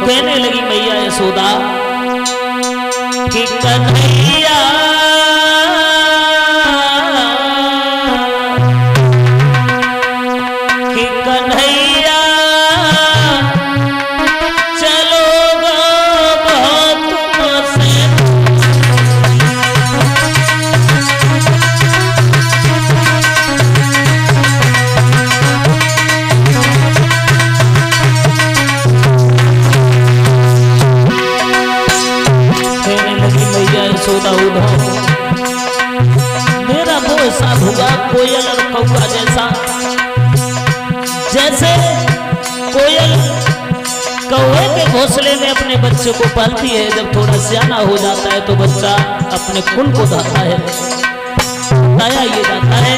कहने लगी मैया यशोदा कि कन्हैया कि कन्हैया चलो बहुत तुमसे यशोदा उधो मेरा वो ऐसा हुआ कोयल और कौआ जैसा। जैसे कोयल कौवे के घोंसले में अपने बच्चे को पालती है, जब थोड़ा सियाना हो जाता है तो बच्चा अपने कुल को दाता है, दाया ये जाता है।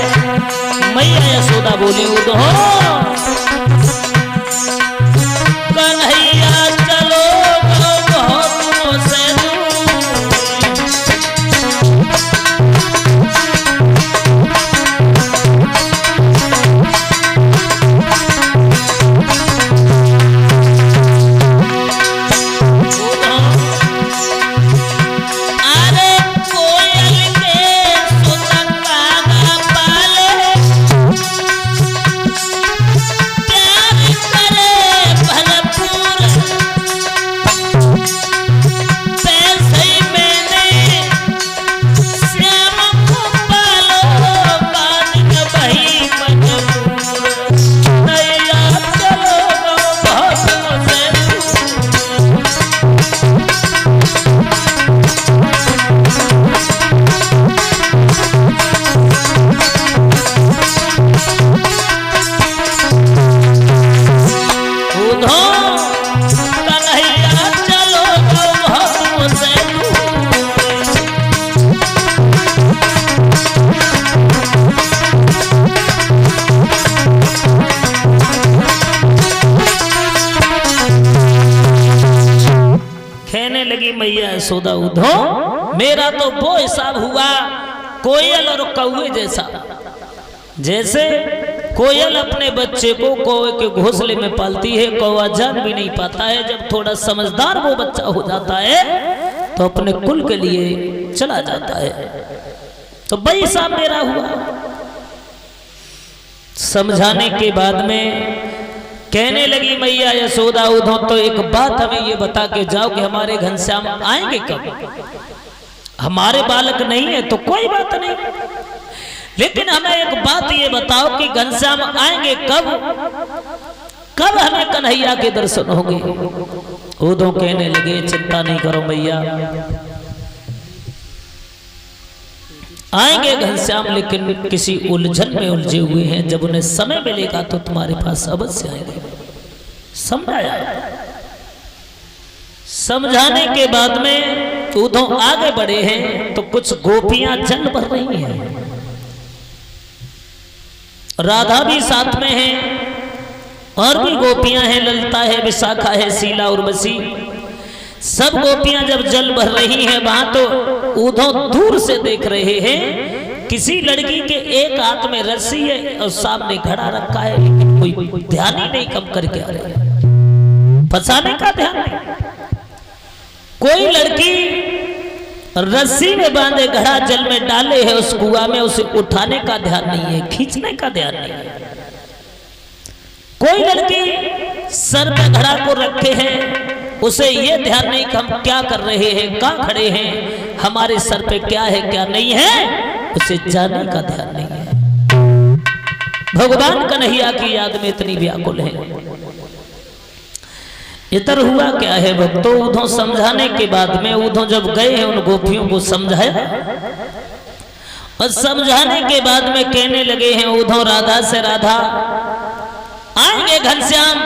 मैया यशोदा बोली उधो कन्हैया चलो बहुत से मैया यशोदा उधो मेरा तो वो हिसाब हुआ कोयल और कौवे जैसा। जैसे कोयल अपने बच्चे को कौवे के घोंसले में पालती है, कौवा जान भी नहीं पाता है, जब थोड़ा समझदार वो बच्चा हो जाता है तो अपने कुल के लिए चला जाता है। तो वही हिसाब मेरा हुआ। समझाने के बाद में कहने लगी मैया यशोदा उधो तो एक बात हमें ये बता के जाओ कि हमारे घनश्याम आएंगे कब? हमारे बालक नहीं है तो कोई बात नहीं, लेकिन हमें एक बात ये बताओ कि घनश्याम आएंगे कब? कब हमें कन्हैया के दर्शन होंगे? उधो कहने लगे चिंता नहीं करो मैया, आएंगे घनश्याम, लेकिन किसी उलझन में उलझे हुए हैं। जब उन्हें समय मिलेगा तो तुम्हारे पास अवश्य आएंगे। समझाया। समझाने के बाद में उधो आगे बढ़े हैं तो कुछ गोपियां जल भर रही हैं, राधा भी साथ में है और भी गोपियां हैं, ललिता है, विशाखा है, शीला उर्वशी, सब गोपियां जब जल भर रही हैं वहां तो उधो दूर से देख रहे हैं किसी लड़की के एक हाथ में रस्सी है और सामने घड़ा रखा है, लेकिन कोई ध्यान ही नहीं कम करके आ रहे, फंसाने का ध्यान नहीं। कोई लड़की रस्सी में बांधे घड़ा जल में डाले है उस कुआं में, उसे उठाने का ध्यान नहीं है, खींचने का ध्यान नहीं है। कोई लड़की सर पे घड़ा को रखे हैं, उसे ये ध्यान नहीं कि हम क्या कर रहे हैं, कहाँ खड़े हैं, हमारे सर पे क्या है क्या नहीं है, उसे जानने का ध्यान नहीं है। भगवान कन्हैया की याद में इतनी व्याकुल है। इतर हुआ क्या है भक्तों, उधो समझाने के बाद में उधो जब गए हैं उन गोपियों को समझाया और समझाने के बाद में कहने लगे हैं उधो राधा से, राधा आएंगे घनश्याम,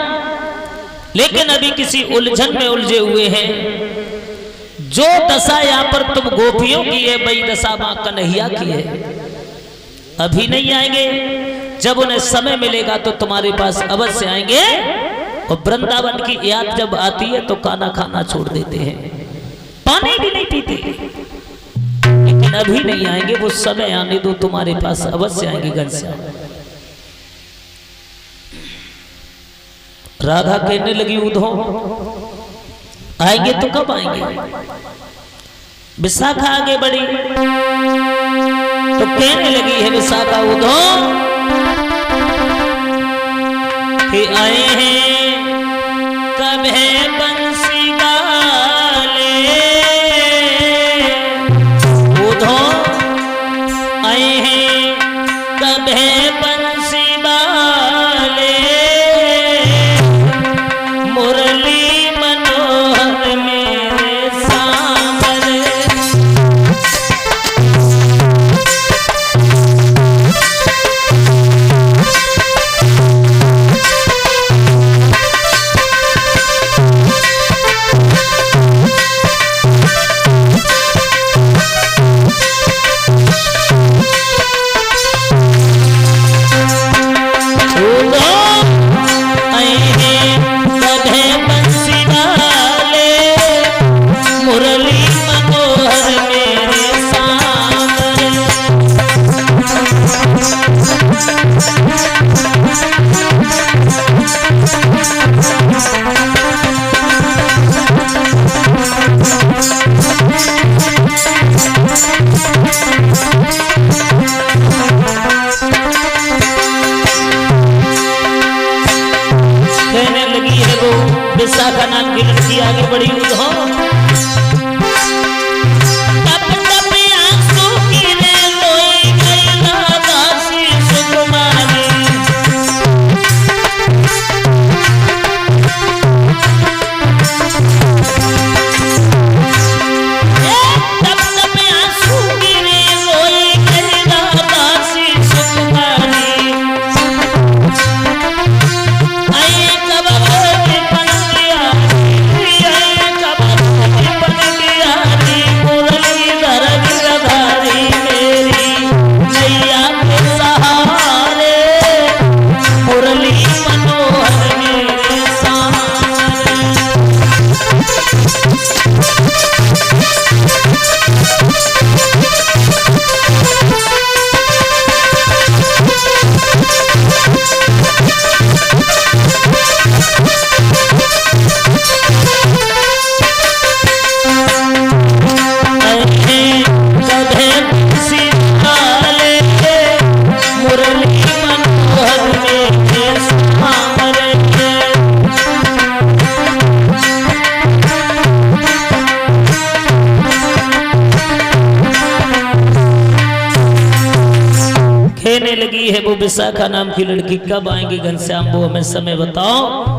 लेकिन अभी किसी उलझन में उलझे हुए हैं। जो दशा यहाँ पर तुम गोपियों की है वही दशा मां कन्हैया की है। अभी नहीं आएंगे, जब उन्हें समय मिलेगा तो तुम्हारे पास अवश्य आएंगे। और वृंदावन की याद जब आती है तो खाना खाना छोड़ देते हैं, पानी भी नहीं पीते, लेकिन अभी नहीं आएंगे, वो समय आने दो, तुम्हारे पास अवश्य आएंगे घनश्याम। राधा कहने लगी उधो आएंगे तो कब आएंगे? विशाखा आगे बढ़ी तो कहने लगी है विशाखा उधो कि आए हैं कब है बंसी वाले, उधो आए हैं कब है बंसी वाले, मुरली मनोहर मेरे सामने। विशाखा नाम की लड़की आगे बढ़ी उधो टप टप आंसू गिरे रोई गई दासी सुकुमारी, टप टप आंसू गिरे रोई गई दासी सुकुमारी, आए कब कहने लगी है वो विशाखा नाम की लड़की कब आएंगी घनश्याम, वो हमें समय बताओ।